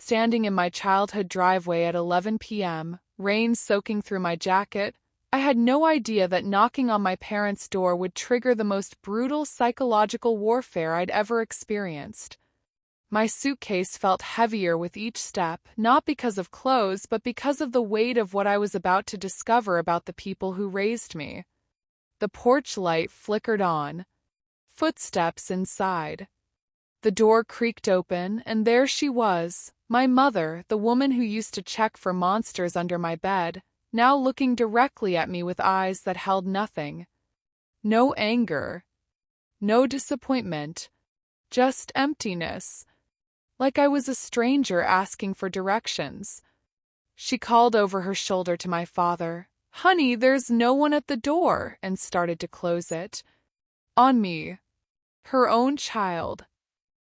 standing in my childhood driveway at 11 p.m., rain soaking through my jacket, I had no idea that knocking on my parents' door would trigger the most brutal psychological warfare I'd ever experienced. My suitcase felt heavier with each step, not because of clothes but because of the weight of what I was about to discover about the people who raised me. The porch light flickered on. Footsteps inside. The door creaked open, and there she was, my mother, the woman who used to check for monsters under my bed, now looking directly at me with eyes that held nothing. No anger. No disappointment. Just emptiness. Like I was a stranger asking for directions. She called over her shoulder to my father, "Honey, there's no one at the door," and started to close it. On me. Her own child.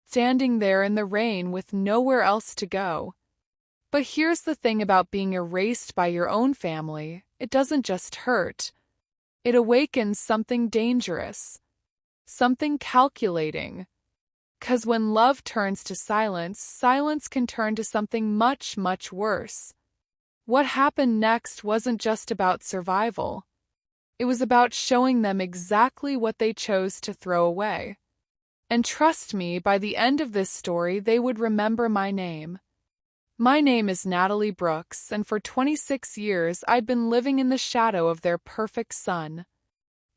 Standing there in the rain with nowhere else to go. But here's the thing about being erased by your own family, it doesn't just hurt. It awakens something dangerous. Something calculating. 'Cause when love turns to silence, silence can turn to something much, much worse. What happened next wasn't just about survival. It was about showing them exactly what they chose to throw away. And trust me, by the end of this story, they would remember my name. My name is Natalie Brooks, and for 26 years I'd been living in the shadow of their perfect son.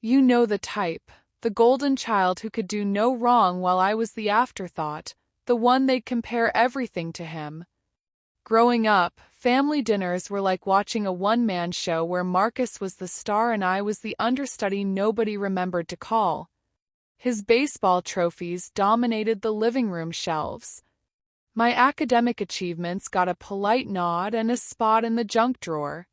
You know the type, the golden child who could do no wrong while I was the afterthought, the one they'd compare everything to him. Growing up, family dinners were like watching a one-man show where Marcus was the star and I was the understudy nobody remembered to call. His baseball trophies dominated the living room shelves. My academic achievements got a polite nod and a spot in the junk drawer.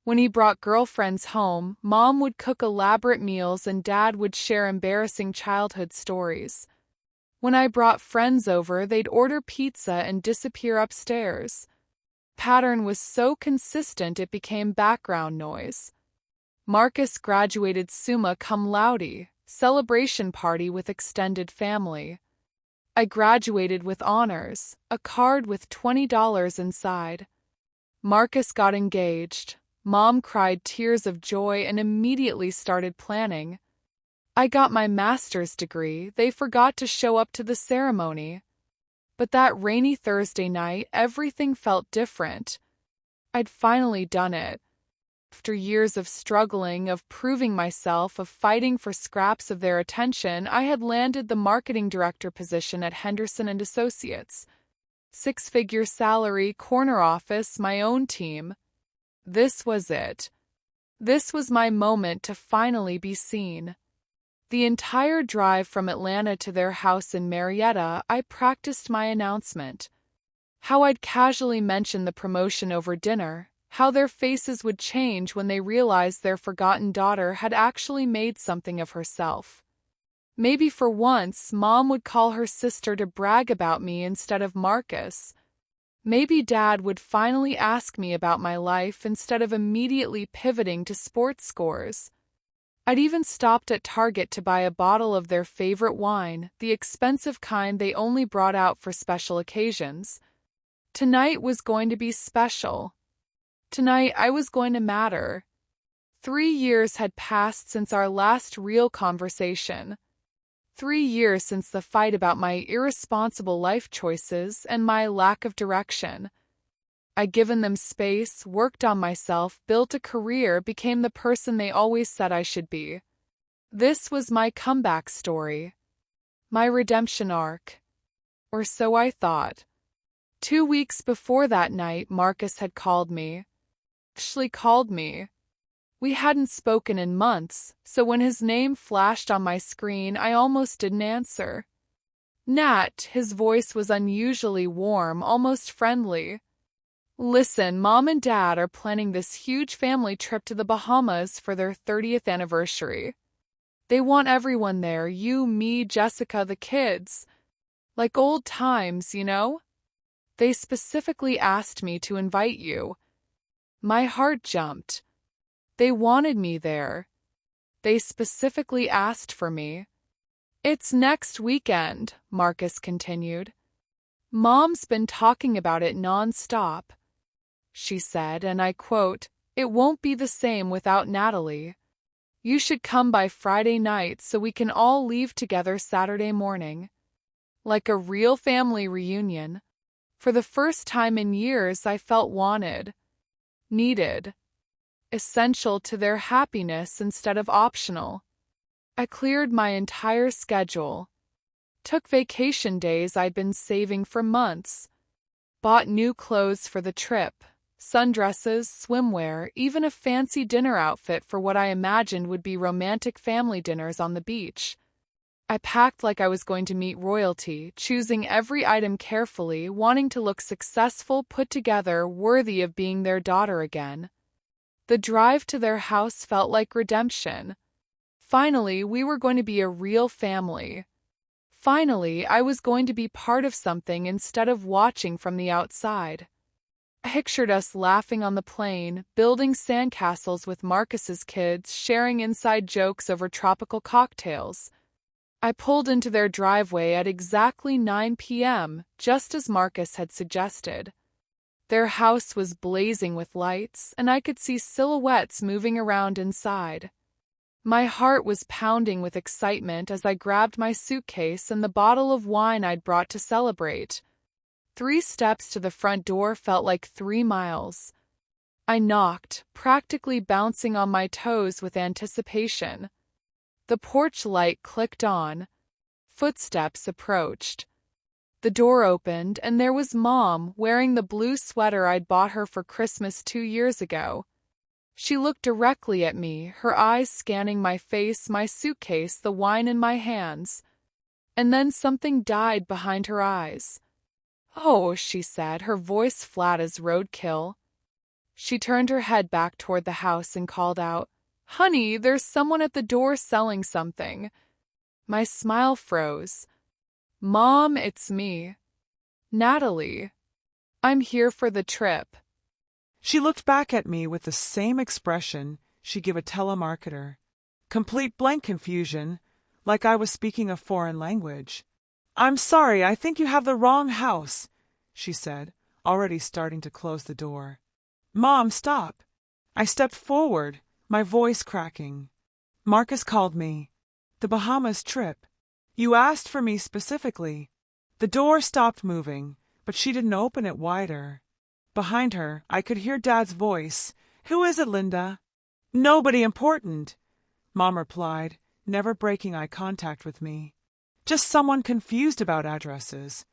When he brought girlfriends home, Mom would cook elaborate meals and Dad would share embarrassing childhood stories. When I brought friends over, they'd order pizza and disappear upstairs. Pattern was so consistent it became background noise. Marcus graduated summa cum laude, celebration party with extended family. I graduated with honors, a card with $20 inside. Marcus got engaged. Mom cried tears of joy and immediately started planning. I got my master's degree. They forgot to show up to the ceremony. But that rainy Thursday night, everything felt different. I'd finally done it. After years of struggling, of proving myself, of fighting for scraps of their attention, I had landed the marketing director position at Henderson & Associates. 6-figure salary, corner office, my own team. This was it. This was my moment to finally be seen. The entire drive from Atlanta to their house in Marietta, I practiced my announcement. How I'd casually mention the promotion over dinner, how their faces would change when they realized their forgotten daughter had actually made something of herself. Maybe for once, Mom would call her sister to brag about me instead of Marcus. Maybe Dad would finally ask me about my life instead of immediately pivoting to sports scores. I'd even stopped at Target to buy a bottle of their favorite wine, the expensive kind they only brought out for special occasions. Tonight was going to be special. Tonight I was going to matter. 3 years had passed since our last real conversation. 3 years since the fight about my irresponsible life choices and my lack of direction. I'd given them space, worked on myself, built a career, became the person they always said I should be. This was my comeback story. My redemption arc. Or so I thought. 2 weeks before that night, Marcus had called me. Actually called me. We hadn't spoken in months, so when his name flashed on my screen, I almost didn't answer. Nat, his voice was unusually warm, almost friendly. Listen, Mom and Dad are planning this huge family trip to the Bahamas for their 30th anniversary. They want everyone there, you, me, Jessica, the kids. Like old times, you know? They specifically asked me to invite you. My heart jumped. They wanted me there. They specifically asked for me. It's next weekend, Marcus continued. "Mom's been talking about it non-stop," she said, and I quote, "It won't be the same without Natalie. You should come by Friday night so we can all leave together Saturday morning." Like a real family reunion. For the first time in years, I felt wanted, needed, essential to their happiness instead of optional. I cleared my entire schedule, took vacation days I'd been saving for months, bought new clothes for the trip, sundresses, swimwear, even a fancy dinner outfit for what I imagined would be romantic family dinners on the beach. I packed like I was going to meet royalty, choosing every item carefully, wanting to look successful, put together, worthy of being their daughter again. The drive to their house felt like redemption. Finally, we were going to be a real family. Finally, I was going to be part of something instead of watching from the outside. I pictured us laughing on the plane, building sandcastles with Marcus's kids, sharing inside jokes over tropical cocktails. I pulled into their driveway at exactly 9 p.m., just as Marcus had suggested. Their house was blazing with lights, and I could see silhouettes moving around inside. My heart was pounding with excitement as I grabbed my suitcase and the bottle of wine I'd brought to celebrate. 3 steps to the front door felt like 3 miles. I knocked, practically bouncing on my toes with anticipation. The porch light clicked on. Footsteps approached. The door opened, and there was Mom, wearing the blue sweater I'd bought her for Christmas 2 years ago. She looked directly at me, her eyes scanning my face, my suitcase, the wine in my hands. And then something died behind her eyes. "Oh," she said, her voice flat as roadkill. She turned her head back toward the house and called out, "Honey, there's someone at the door selling something." My smile froze. "Mom, it's me. Natalie. I'm here for the trip." She looked back at me with the same expression she'd give a telemarketer. Complete blank confusion, like I was speaking a foreign language. "I'm sorry, I think you have the wrong house," she said, already starting to close the door. "Mom, stop." I stepped forward, my voice cracking. "Marcus called me. The Bahamas trip. You asked for me specifically." The door stopped moving, but she didn't open it wider. Behind her, I could hear Dad's voice. "Who is it, Linda?" "Nobody important," Mom replied, never breaking eye contact with me. "Just someone confused about addresses."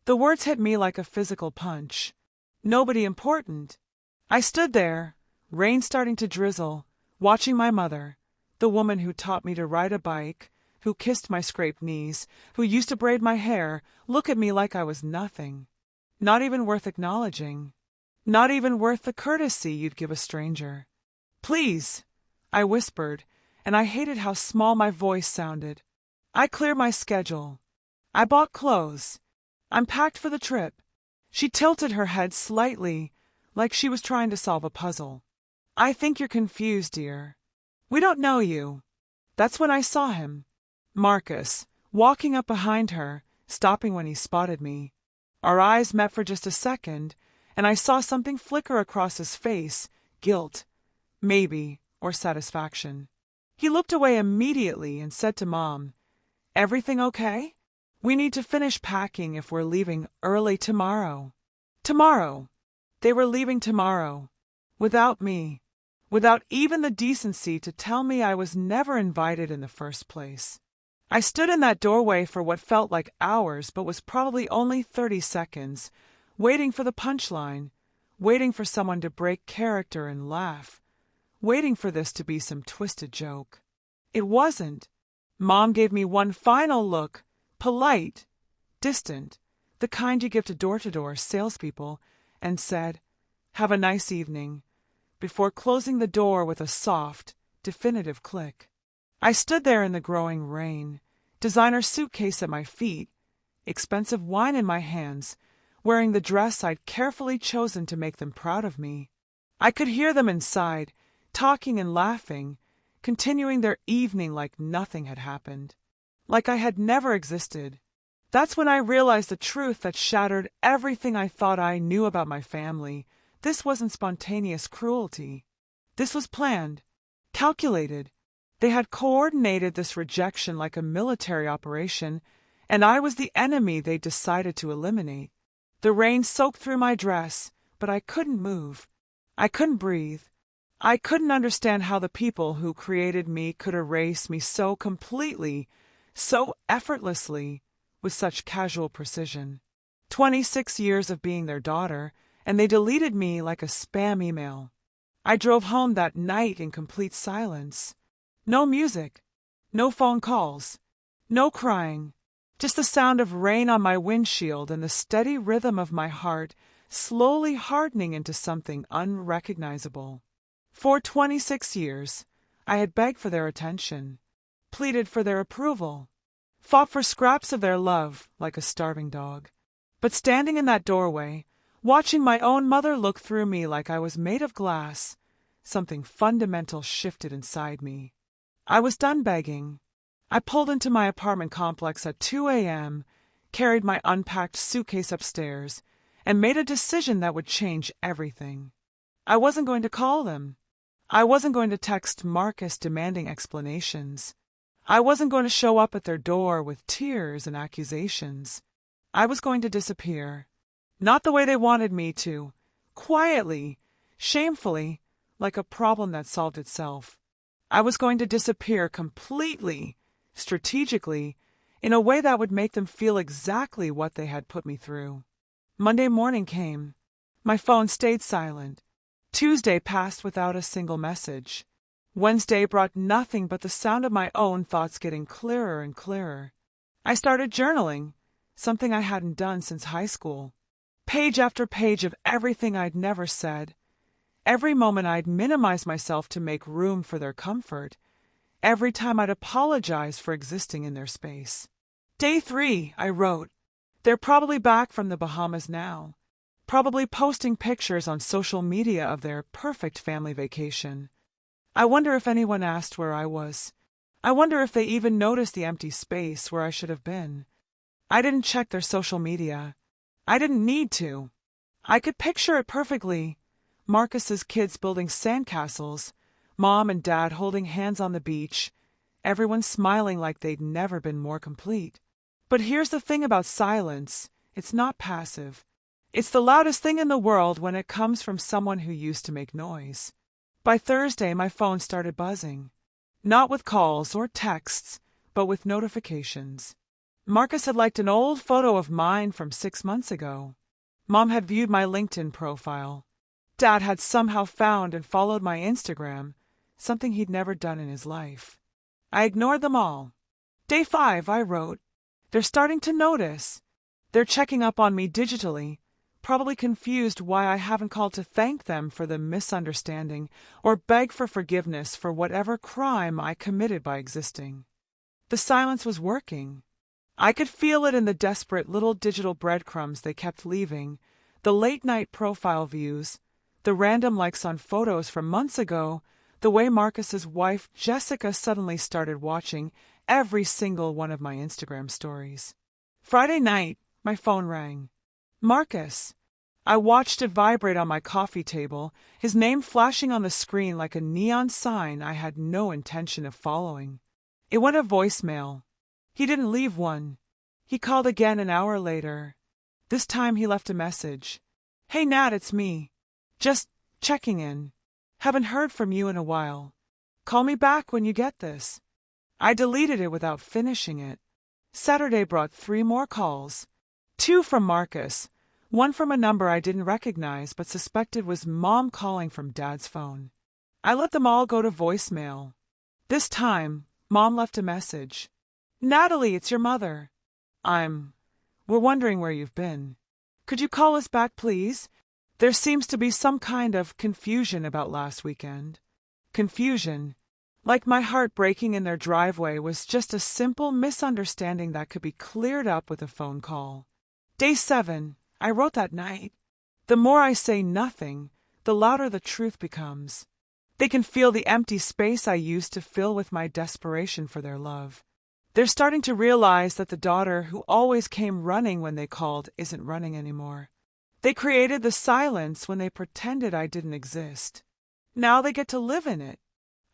The words hit me like a physical punch. Nobody important. I stood there, rain starting to drizzle, watching my mother, the woman who taught me to ride a bike, who kissed my scraped knees, who used to braid my hair, look at me like I was nothing. Not even worth acknowledging. Not even worth the courtesy you'd give a stranger. "Please," I whispered, and I hated how small my voice sounded. "I cleared my schedule. I bought clothes. I'm packed for the trip." She tilted her head slightly, like she was trying to solve a puzzle. "I think you're confused, dear. We don't know you." That's when I saw him. Marcus, walking up behind her, stopping when he spotted me. Our eyes met for just a second, and I saw something flicker across his face, guilt, maybe, or satisfaction. He looked away immediately and said to Mom, "Everything okay? We need to finish packing if we're leaving early tomorrow." Tomorrow. They were leaving tomorrow. Without me. Without even the decency to tell me I was never invited in the first place. I stood in that doorway for what felt like hours but was probably only 30 seconds, waiting for the punchline, waiting for someone to break character and laugh, waiting for this to be some twisted joke. It wasn't. Mom gave me one final look, polite, distant, the kind you give to door-to-door salespeople, and said, "Have a nice evening," before closing the door with a soft, definitive click. I stood there in the growing rain, designer suitcase at my feet, expensive wine in my hands, wearing the dress I'd carefully chosen to make them proud of me. I could hear them inside, talking and laughing, continuing their evening like nothing had happened, like I had never existed. That's when I realized the truth that shattered everything I thought I knew about my family. This wasn't spontaneous cruelty. This was planned, calculated. They had coordinated this rejection like a military operation, and I was the enemy they decided to eliminate. The rain soaked through my dress, but I couldn't move. I couldn't breathe. I couldn't understand how the people who created me could erase me so completely, so effortlessly, with such casual precision. 26 years of being their daughter, and they deleted me like a spam email. I drove home that night in complete silence. No music, no phone calls, no crying, just the sound of rain on my windshield and the steady rhythm of my heart slowly hardening into something unrecognizable. For 26 years, I had begged for their attention, pleaded for their approval, fought for scraps of their love like a starving dog. But standing in that doorway, watching my own mother look through me like I was made of glass, something fundamental shifted inside me. I was done begging. I pulled into my apartment complex at 2 a.m., carried my unpacked suitcase upstairs, and made a decision that would change everything. I wasn't going to call them. I wasn't going to text Marcus demanding explanations. I wasn't going to show up at their door with tears and accusations. I was going to disappear. Not the way they wanted me to. Quietly, shamefully, like a problem that solved itself. I was going to disappear completely, strategically, in a way that would make them feel exactly what they had put me through. Monday morning came. My phone stayed silent. Tuesday passed without a single message. Wednesday brought nothing but the sound of my own thoughts getting clearer and clearer. I started journaling, something I hadn't done since high school. Page after page of everything I'd never said. Every moment I'd minimize myself to make room for their comfort. Every time I'd apologize for existing in their space. Day 3, I wrote. They're probably back from the Bahamas now. Probably posting pictures on social media of their perfect family vacation. I wonder if anyone asked where I was. I wonder if they even noticed the empty space where I should have been. I didn't check their social media. I didn't need to. I could picture it perfectly. Marcus's kids building sandcastles, Mom and Dad holding hands on the beach, everyone smiling like they'd never been more complete. But here's the thing about silence. It's not passive. It's the loudest thing in the world when it comes from someone who used to make noise. By Thursday, my phone started buzzing. Not with calls or texts, but with notifications. Marcus had liked an old photo of mine from 6 months ago. Mom had viewed my LinkedIn profile. Dad had somehow found and followed my Instagram, something he'd never done in his life. I ignored them all. Day 5, I wrote. They're starting to notice. They're checking up on me digitally, probably confused why I haven't called to thank them for the misunderstanding or beg for forgiveness for whatever crime I committed by existing. The silence was working. I could feel it in the desperate little digital breadcrumbs they kept leaving, the late-night profile views, the random likes on photos from months ago, the way Marcus's wife Jessica suddenly started watching every single one of my Instagram stories. Friday night, my phone rang. Marcus. I watched it vibrate on my coffee table, his name flashing on the screen like a neon sign I had no intention of following. It went a voicemail. He didn't leave one. He called again an hour later. This time he left a message. Hey Nat, it's me. Just checking in. Haven't heard from you in a while. Call me back when you get this. I deleted it without finishing it. Saturday brought 3 more calls. 2 from Marcus, one from a number I didn't recognize but suspected was Mom calling from Dad's phone. I let them all go to voicemail. This time, Mom left a message. Natalie, it's your mother. We're wondering where you've been. Could you call us back, please? There seems to be some kind of confusion about last weekend. Confusion. Like my heart breaking in their driveway was just a simple misunderstanding that could be cleared up with a phone call. Day 7, I wrote that night. The more I say nothing, the louder the truth becomes. They can feel the empty space I used to fill with my desperation for their love. They're starting to realize that the daughter who always came running when they called isn't running anymore. They created the silence when they pretended I didn't exist. Now they get to live in it.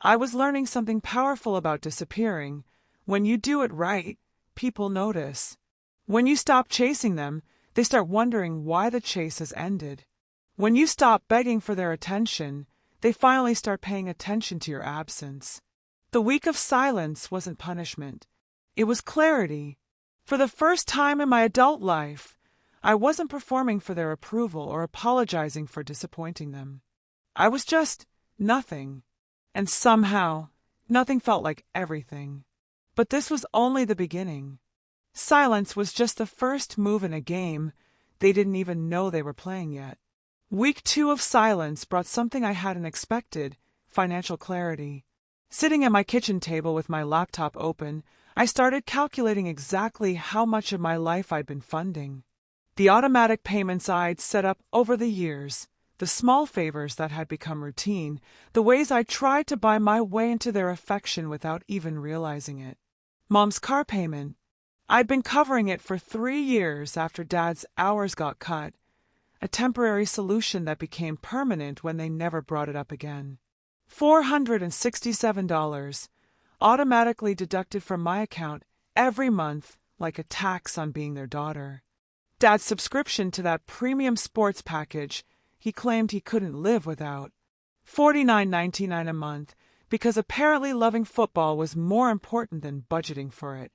I was learning something powerful about disappearing. When you do it right, people notice. When you stop chasing them, they start wondering why the chase has ended. When you stop begging for their attention, they finally start paying attention to your absence. The week of silence wasn't punishment. It was clarity. For the first time in my adult life, I wasn't performing for their approval or apologizing for disappointing them. I was just nothing. And somehow, nothing felt like everything. But this was only the beginning. Silence was just the first move in a game they didn't even know they were playing yet. Week 2 of silence brought something I hadn't expected: financial clarity. Sitting at my kitchen table with my laptop open, I started calculating exactly how much of my life I'd been funding. The automatic payments I'd set up over the years, the small favors that had become routine, the ways I tried to buy my way into their affection without even realizing it. Mom's car payment. I'd been covering it for 3 years after Dad's hours got cut, a temporary solution that became permanent when they never brought it up again. $467, automatically deducted from my account every month like a tax on being their daughter. Dad's subscription to that premium sports package he claimed he couldn't live without. $49.99 a month, because apparently loving football was more important than budgeting for it.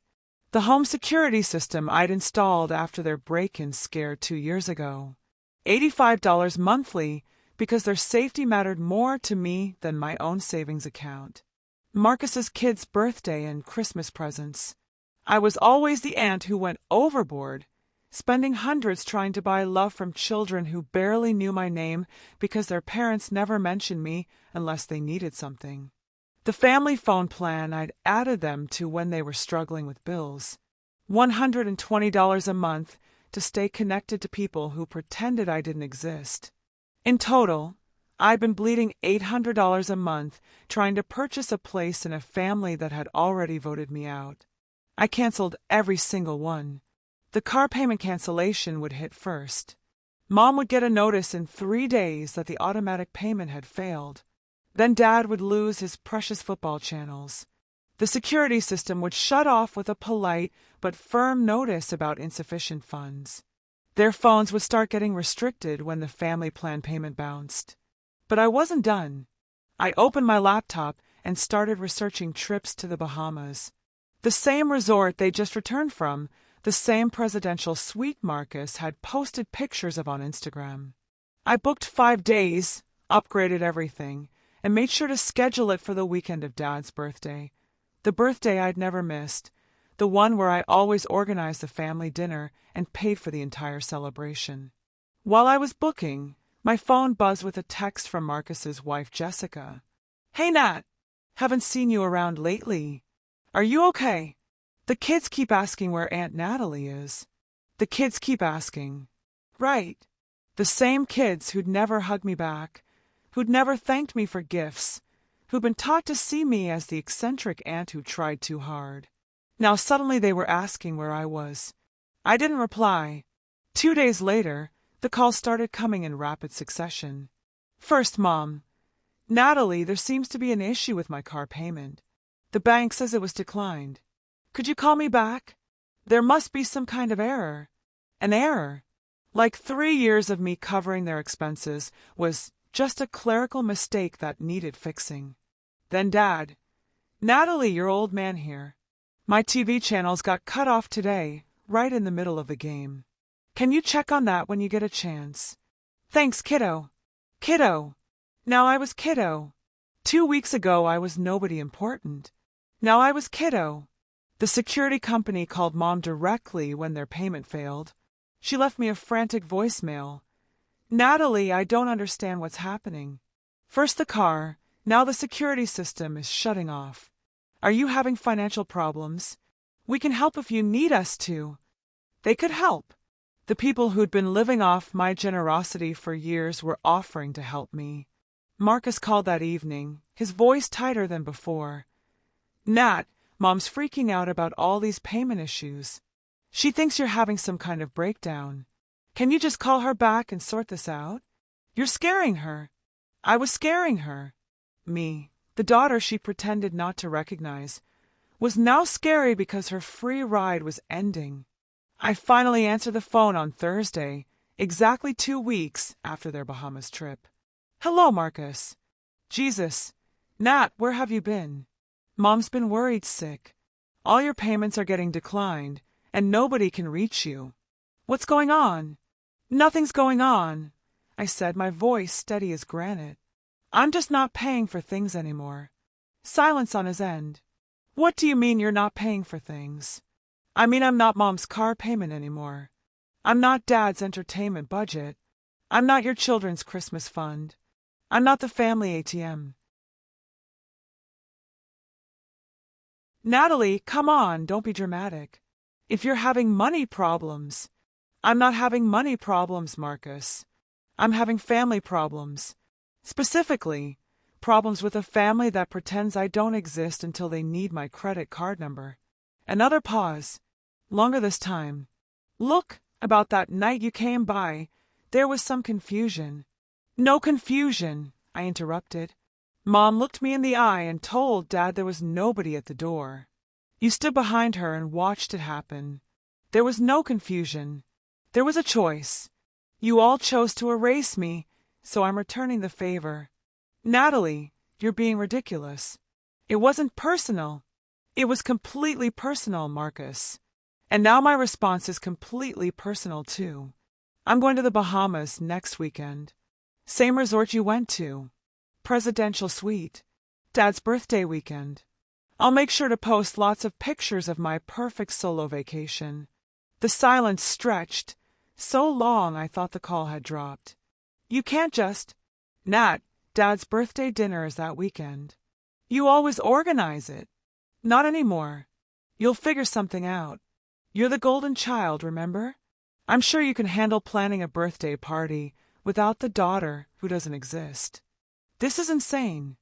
The home security system I'd installed after their break-in scare 2 years ago. $85 monthly, because their safety mattered more to me than my own savings account. Marcus's kid's birthday and Christmas presents. I was always the aunt who went overboard, spending hundreds trying to buy love from children who barely knew my name because their parents never mentioned me unless they needed something. The family phone plan I'd added them to when they were struggling with bills. $120 a month to stay connected to people who pretended I didn't exist. In total, I'd been bleeding $800 a month trying to purchase a place in a family that had already voted me out. I canceled every single one. The car payment cancellation would hit first. Mom would get a notice in 3 days that the automatic payment had failed. Then Dad would lose his precious football channels. The security system would shut off with a polite but firm notice about insufficient funds. Their phones would start getting restricted when the family plan payment bounced. But I wasn't done. I opened my laptop and started researching trips to the Bahamas. The same resort they just returned from, the same presidential suite Marcus had posted pictures of on Instagram. I booked 5 days, upgraded everything, and made sure to schedule it for the weekend of Dad's birthday. The birthday I'd never missed, the one where I always organized the family dinner and paid for the entire celebration. While I was booking, my phone buzzed with a text from Marcus's wife, Jessica. "Hey, Nat. Haven't seen you around lately. Are you okay? The kids keep asking where Aunt Natalie is." The kids keep asking. Right. The same kids who'd never hugged me back, who'd never thanked me for gifts, who'd been taught to see me as the eccentric aunt who tried too hard. Now suddenly they were asking where I was. I didn't reply. 2 days later, the calls started coming in rapid succession. First, Mom. "Natalie, there seems to be an issue with my car payment. The bank says it was declined. Could you call me back? There must be some kind of error." An error. Like 3 years of me covering their expenses was just a clerical mistake that needed fixing. Then Dad. "Natalie, your old man here. My TV channels got cut off today, right in the middle of the game. Can you check on that when you get a chance? Thanks, kiddo." Kiddo. Now I was kiddo. 2 weeks ago I was nobody important. Now I was kiddo. The security company called Mom directly when their payment failed. She left me a frantic voicemail. "Natalie, I don't understand what's happening. First the car, now the security system is shutting off. Are you having financial problems? We can help if you need us to." They could help. The people who'd been living off my generosity for years were offering to help me. Marcus called that evening, his voice tighter than before. "Nat, Mom's freaking out about all these payment issues. She thinks you're having some kind of breakdown. Can you just call her back and sort this out? You're scaring her. I was scaring her. Me, the daughter she pretended not to recognize, was now scary because her free ride was ending. I finally answered the phone on Thursday, exactly 2 weeks after their Bahamas trip. Hello, Marcus. Jesus. Nat, where have you been? Mom's been worried sick. All your payments are getting declined, and nobody can reach you. What's going on? Nothing's going on, I said, my voice steady as granite. I'm just not paying for things anymore. Silence on his end. What do you mean you're not paying for things? I mean I'm not Mom's car payment anymore. I'm not Dad's entertainment budget. I'm not your children's Christmas fund. I'm not the family ATM. Natalie, come on, don't be dramatic. If you're having money problems, I'm not having money problems, Marcus. I'm having family problems. Specifically, problems with a family that pretends I don't exist until they need my credit card number. Another pause. Longer this time. Look, about that night you came by, there was some confusion. No confusion, I interrupted. Mom looked me in the eye and told Dad there was nobody at the door. You stood behind her and watched it happen. There was no confusion. There was a choice. You all chose to erase me, so I'm returning the favor. Natalie, you're being ridiculous. It wasn't personal. It was completely personal, Marcus. And now my response is completely personal, too. I'm going to the Bahamas next weekend. Same resort you went to. Presidential suite. Dad's birthday weekend. I'll make sure to post lots of pictures of my perfect solo vacation. The silence stretched, so long I thought the call had dropped. You can't just... Nat, Dad's birthday dinner is that weekend. You always organize it. Not anymore. You'll figure something out. You're the golden child, remember? I'm sure you can handle planning a birthday party without the daughter who doesn't exist. This is insane.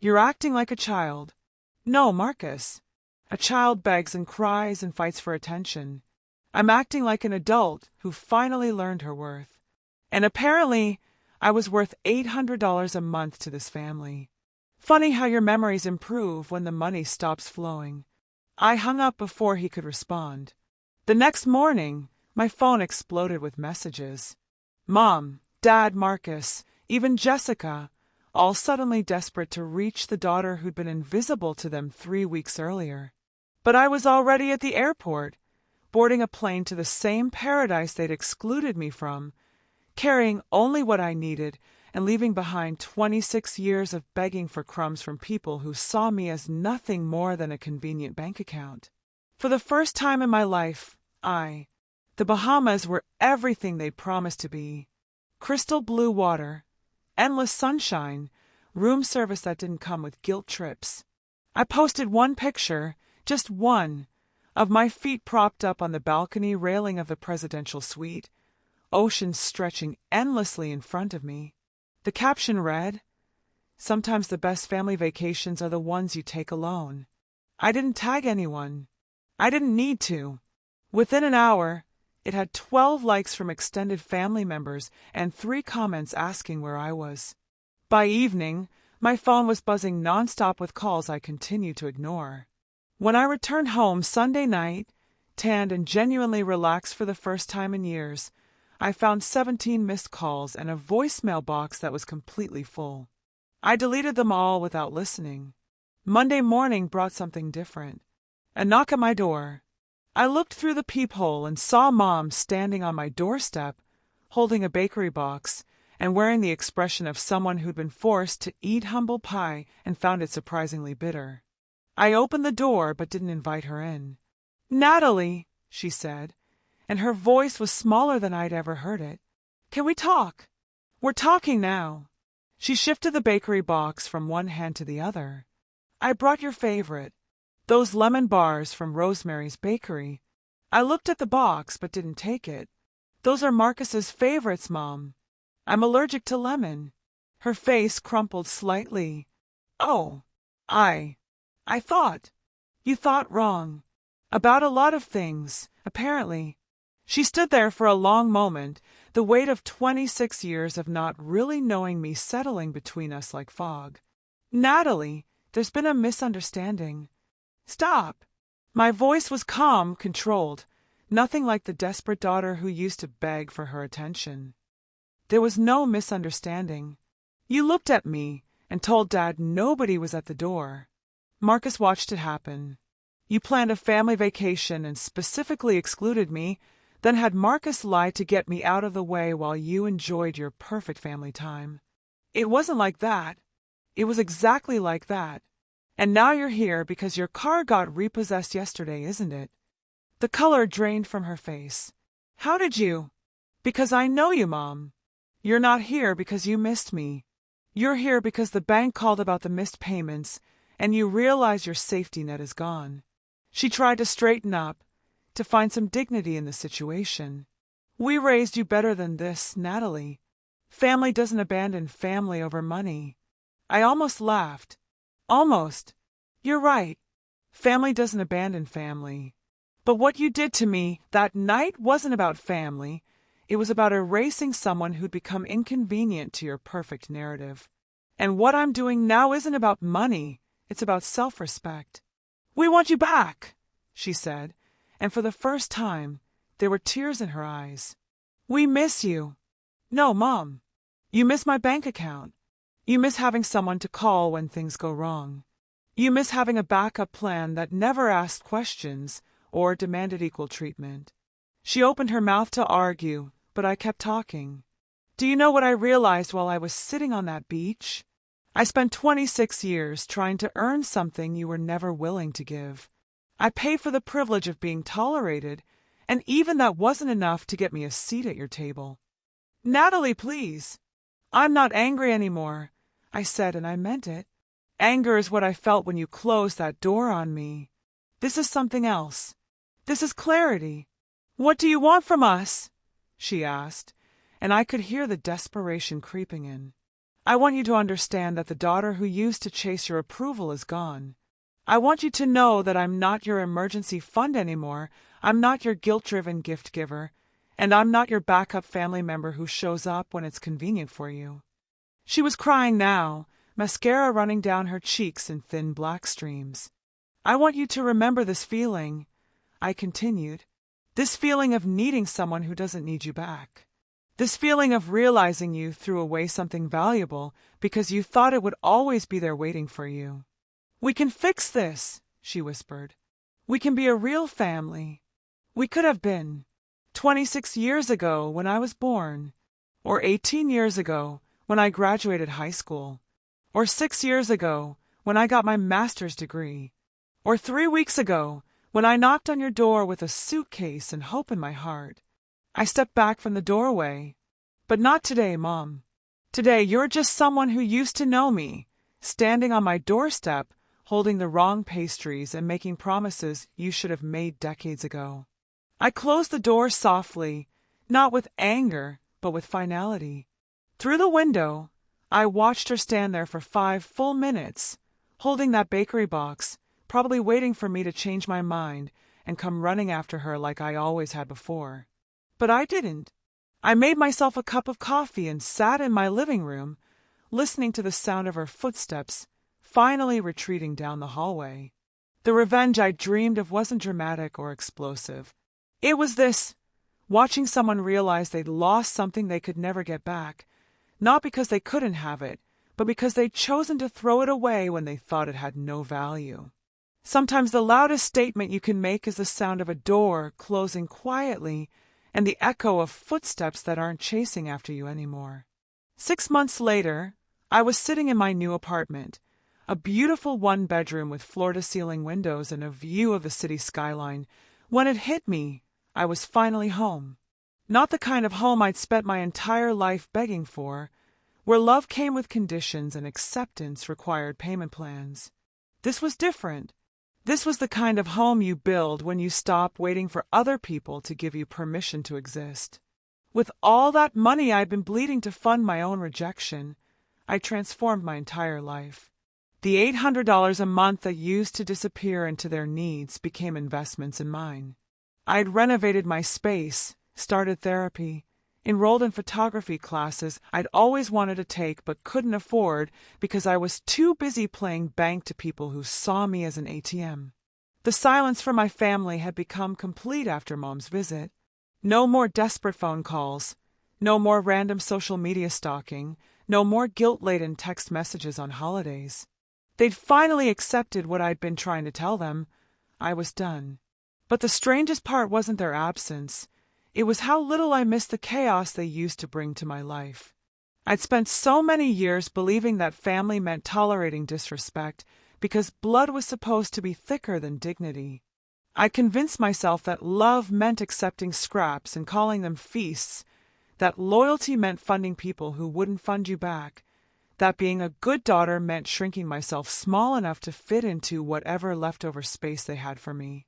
You're acting like a child. No, Marcus. A child begs and cries and fights for attention. I'm acting like an adult who finally learned her worth. And apparently, I was worth $800 a month to this family. Funny how your memories improve when the money stops flowing. I hung up before he could respond. The next morning, my phone exploded with messages. Mom, Dad, Marcus, even Jessica, all suddenly desperate to reach the daughter who'd been invisible to them 3 weeks earlier. But I was already at the airport, boarding a plane to the same paradise they'd excluded me from, carrying only what I needed and leaving behind 26 years of begging for crumbs from people who saw me as nothing more than a convenient bank account. For the first time in my life, the Bahamas were everything they'd promised to be. Crystal blue water, endless sunshine, room service that didn't come with guilt trips. I posted one picture, just one, of my feet propped up on the balcony railing of the presidential suite, ocean stretching endlessly in front of me. The caption read, "Sometimes the best family vacations are the ones you take alone." I didn't tag anyone. I didn't need to. Within an hour, it had 12 likes from extended family members and 3 comments asking where I was. By evening, my phone was buzzing nonstop with calls I continued to ignore. When I returned home Sunday night, tanned and genuinely relaxed for the first time in years, I found 17 missed calls and a voicemail box that was completely full. I deleted them all without listening. Monday morning brought something different. A knock at my door. I looked through the peephole and saw Mom standing on my doorstep, holding a bakery box and wearing the expression of someone who'd been forced to eat humble pie and found it surprisingly bitter. I opened the door but didn't invite her in. "Natalie," she said, and her voice was smaller than I'd ever heard it. "Can we talk? We're talking now." She shifted the bakery box from one hand to the other. "I brought your favorite. Those lemon bars from Rosemary's Bakery. I looked at the box but didn't take it. Those are Marcus's favorites, Mom. I'm allergic to lemon." Her face crumpled slightly. "Oh, I thought. You thought wrong. About a lot of things, apparently. She stood there for a long moment, the weight of 26 years of not really knowing me settling between us like fog. Natalie, there's been a misunderstanding. Stop. My voice was calm, controlled, nothing like the desperate daughter who used to beg for her attention. There was no misunderstanding. You looked at me and told Dad nobody was at the door. Marcus watched it happen. You planned a family vacation and specifically excluded me, then had Marcus lie to get me out of the way while you enjoyed your perfect family time. It wasn't like that. It was exactly like that. And now you're here because your car got repossessed yesterday, isn't it? The color drained from her face. How did you? Because I know you, Mom. You're not here because you missed me. You're here because the bank called about the missed payments, and you realize your safety net is gone. She tried to straighten up, to find some dignity in the situation. We raised you better than this, Natalie. Family doesn't abandon family over money. I almost laughed. Almost. You're right. Family doesn't abandon family. But what you did to me that night wasn't about family. It was about erasing someone who'd become inconvenient to your perfect narrative. And what I'm doing now isn't about money. It's about self-respect. We want you back, she said, and for the first time, there were tears in her eyes. We miss you. No, Mom. You miss my bank account. You miss having someone to call when things go wrong. You miss having a backup plan that never asked questions or demanded equal treatment. She opened her mouth to argue, but I kept talking. Do you know what I realized while I was sitting on that beach? I spent 26 years trying to earn something you were never willing to give. I paid for the privilege of being tolerated, and even that wasn't enough to get me a seat at your table. Natalie, please. I'm not angry anymore, I said, and I meant it. Anger is what I felt when you closed that door on me. This is something else. This is clarity. What do you want from us? She asked, and I could hear the desperation creeping in. I want you to understand that the daughter who used to chase your approval is gone. I want you to know that I'm not your emergency fund anymore. I'm not your guilt-driven gift giver, and I'm not your backup family member who shows up when it's convenient for you. She was crying now, mascara running down her cheeks in thin black streams. I want you to remember this feeling, I continued, this feeling of needing someone who doesn't need you back. This feeling of realizing you threw away something valuable because you thought it would always be there waiting for you. We can fix this, she whispered. We can be a real family. We could have been 26 years ago when I was born, or 18 years ago when I graduated high school, or 6 years ago when I got my master's degree, or 3 weeks ago when I knocked on your door with a suitcase and hope in my heart. I stepped back from the doorway. But not today, Mom. Today you're just someone who used to know me, standing on my doorstep, holding the wrong pastries and making promises you should have made decades ago. I closed the door softly, not with anger, but with finality. Through the window, I watched her stand there for 5 full minutes, holding that bakery box, probably waiting for me to change my mind and come running after her like I always had before. But I didn't. I made myself a cup of coffee and sat in my living room, listening to the sound of her footsteps, finally retreating down the hallway. The revenge I dreamed of wasn't dramatic or explosive. It was this, watching someone realize they'd lost something they could never get back, not because they couldn't have it, but because they'd chosen to throw it away when they thought it had no value. Sometimes the loudest statement you can make is the sound of a door closing quietly and the echo of footsteps that aren't chasing after you anymore. 6 months later, I was sitting in my new apartment, a beautiful one-bedroom with floor-to-ceiling windows and a view of the city skyline. When it hit me, I was finally home. Not the kind of home I'd spent my entire life begging for, where love came with conditions and acceptance required payment plans. This was different. This was the kind of home you build when you stop waiting for other people to give you permission to exist. With all that money I'd been bleeding to fund my own rejection, I transformed my entire life. The $800 a month I used to disappear into their needs became investments in mine. I'd renovated my space, started therapy, enrolled in photography classes I'd always wanted to take but couldn't afford because I was too busy playing bank to people who saw me as an ATM. The silence from my family had become complete after Mom's visit. No more desperate phone calls, no more random social media stalking, no more guilt-laden text messages on holidays. They'd finally accepted what I'd been trying to tell them. I was done. But the strangest part wasn't their absence. It was how little I missed the chaos they used to bring to my life. I'd spent so many years believing that family meant tolerating disrespect because blood was supposed to be thicker than dignity. I convinced myself that love meant accepting scraps and calling them feasts, that loyalty meant funding people who wouldn't fund you back, that being a good daughter meant shrinking myself small enough to fit into whatever leftover space they had for me.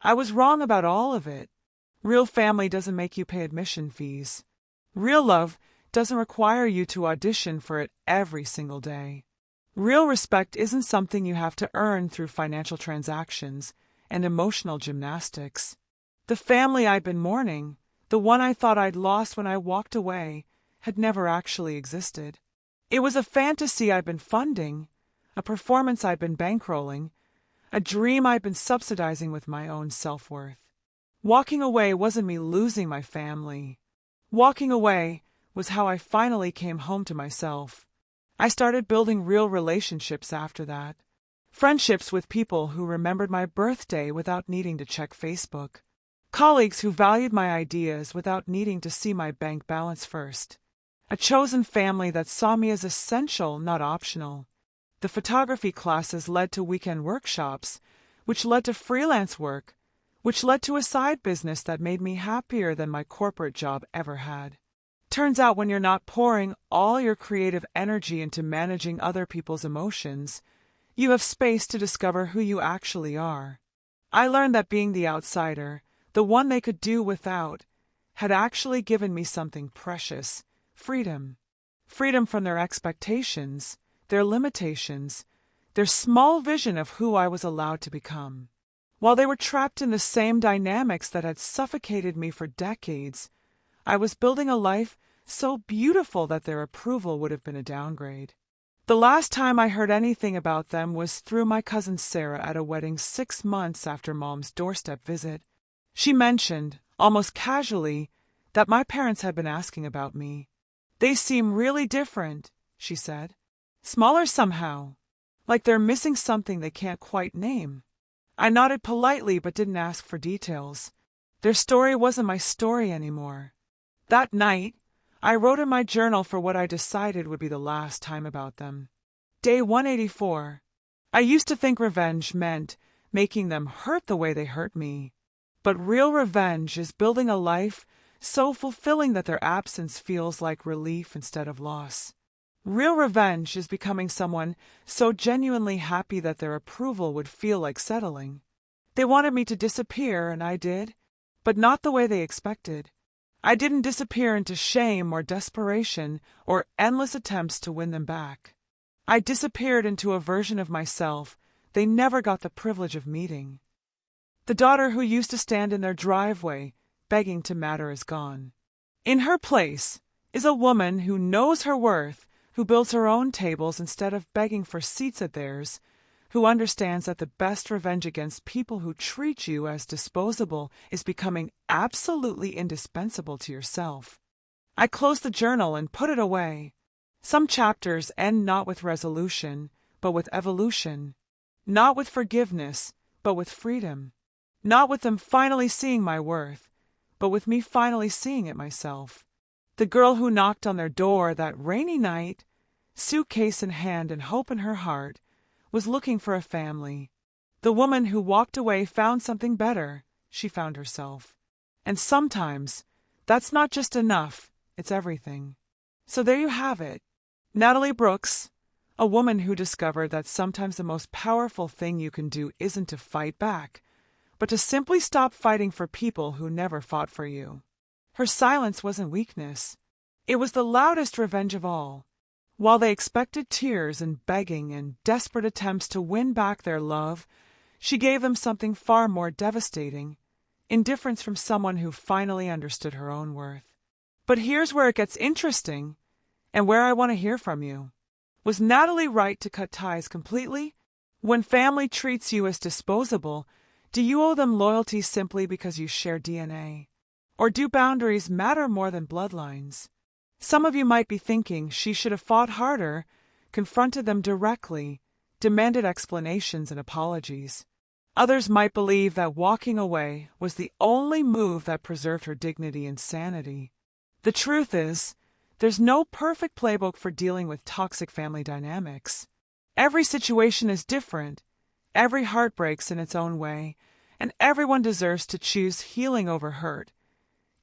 I was wrong about all of it. Real family doesn't make you pay admission fees. Real love doesn't require you to audition for it every single day. Real respect isn't something you have to earn through financial transactions and emotional gymnastics. The family I'd been mourning, the one I thought I'd lost when I walked away, had never actually existed. It was a fantasy I'd been funding, a performance I'd been bankrolling, a dream I'd been subsidizing with my own self-worth. Walking away wasn't me losing my family. Walking away was how I finally came home to myself. I started building real relationships after that. Friendships with people who remembered my birthday without needing to check Facebook. Colleagues who valued my ideas without needing to see my bank balance first. A chosen family that saw me as essential, not optional. The photography classes led to weekend workshops, which led to freelance work, which led to a side business that made me happier than my corporate job ever had. Turns out when you're not pouring all your creative energy into managing other people's emotions, you have space to discover who you actually are. I learned that being the outsider, the one they could do without, had actually given me something precious: freedom. Freedom from their expectations, their limitations, their small vision of who I was allowed to become. While they were trapped in the same dynamics that had suffocated me for decades, I was building a life so beautiful that their approval would have been a downgrade. The last time I heard anything about them was through my cousin Sarah at a wedding 6 months after Mom's doorstep visit. She mentioned, almost casually, that my parents had been asking about me. "They seem really different," she said. "Smaller somehow. Like they're missing something they can't quite name." I nodded politely but didn't ask for details. Their story wasn't my story anymore. That night, I wrote in my journal for what I decided would be the last time about them. Day 184. I used to think revenge meant making them hurt the way they hurt me. But real revenge is building a life so fulfilling that their absence feels like relief instead of loss. Real revenge is becoming someone so genuinely happy that their approval would feel like settling. They wanted me to disappear, and I did, but not the way they expected. I didn't disappear into shame or desperation or endless attempts to win them back. I disappeared into a version of myself they never got the privilege of meeting. The daughter who used to stand in their driveway begging to matter is gone. In her place is a woman who knows her worth, who builds her own tables instead of begging for seats at theirs, who understands that the best revenge against people who treat you as disposable is becoming absolutely indispensable to yourself. I closed the journal and put it away. Some chapters end not with resolution, but with evolution. Not with forgiveness, but with freedom. Not with them finally seeing my worth, but with me finally seeing it myself. The girl who knocked on their door that rainy night, suitcase in hand and hope in her heart, was looking for a family. The woman who walked away found something better. She found herself. And sometimes, that's not just enough, it's everything. So there you have it. Natalie Brooks, a woman who discovered that sometimes the most powerful thing you can do isn't to fight back, but to simply stop fighting for people who never fought for you. Her silence wasn't weakness. It was the loudest revenge of all. While they expected tears and begging and desperate attempts to win back their love, she gave them something far more devastating: indifference from someone who finally understood her own worth. But here's where it gets interesting, and where I want to hear from you. Was Natalie right to cut ties completely? When family treats you as disposable, do you owe them loyalty simply because you share DNA? Or do boundaries matter more than bloodlines? Some of you might be thinking she should have fought harder, confronted them directly, demanded explanations and apologies. Others might believe that walking away was the only move that preserved her dignity and sanity. The truth is, there's no perfect playbook for dealing with toxic family dynamics. Every situation is different, every heart breaks in its own way, and everyone deserves to choose healing over hurt,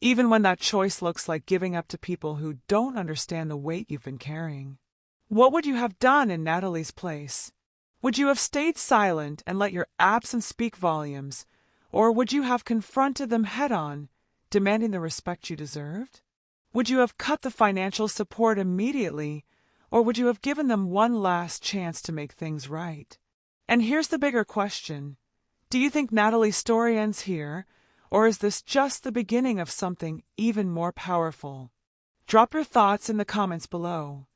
even when that choice looks like giving up to people who don't understand the weight you've been carrying. What would you have done in Natalie's place? Would you have stayed silent and let your absence speak volumes, or would you have confronted them head-on, demanding the respect you deserved? Would you have cut the financial support immediately, or would you have given them one last chance to make things right? And here's the bigger question. Do you think Natalie's story ends here, or is this just the beginning of something even more powerful? Drop your thoughts in the comments below.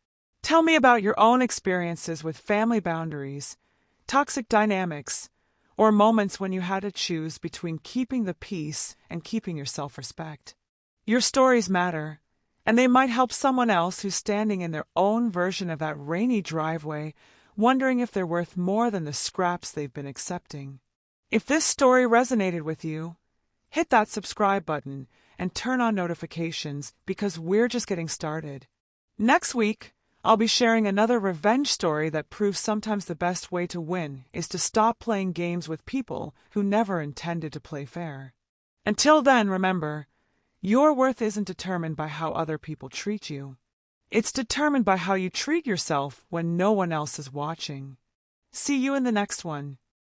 Tell me about your own experiences with family boundaries, toxic dynamics, or moments when you had to choose between keeping the peace and keeping your self-respect. Your stories matter, and they might help someone else who's standing in their own version of that rainy driveway, wondering if they're worth more than the scraps they've been accepting. If this story resonated with you, hit that subscribe button and turn on notifications, because we're just getting started. Next week, I'll be sharing another revenge story that proves sometimes the best way to win is to stop playing games with people who never intended to play fair. Until then, remember, your worth isn't determined by how other people treat you. It's determined by how you treat yourself when no one else is watching. See you in the next one.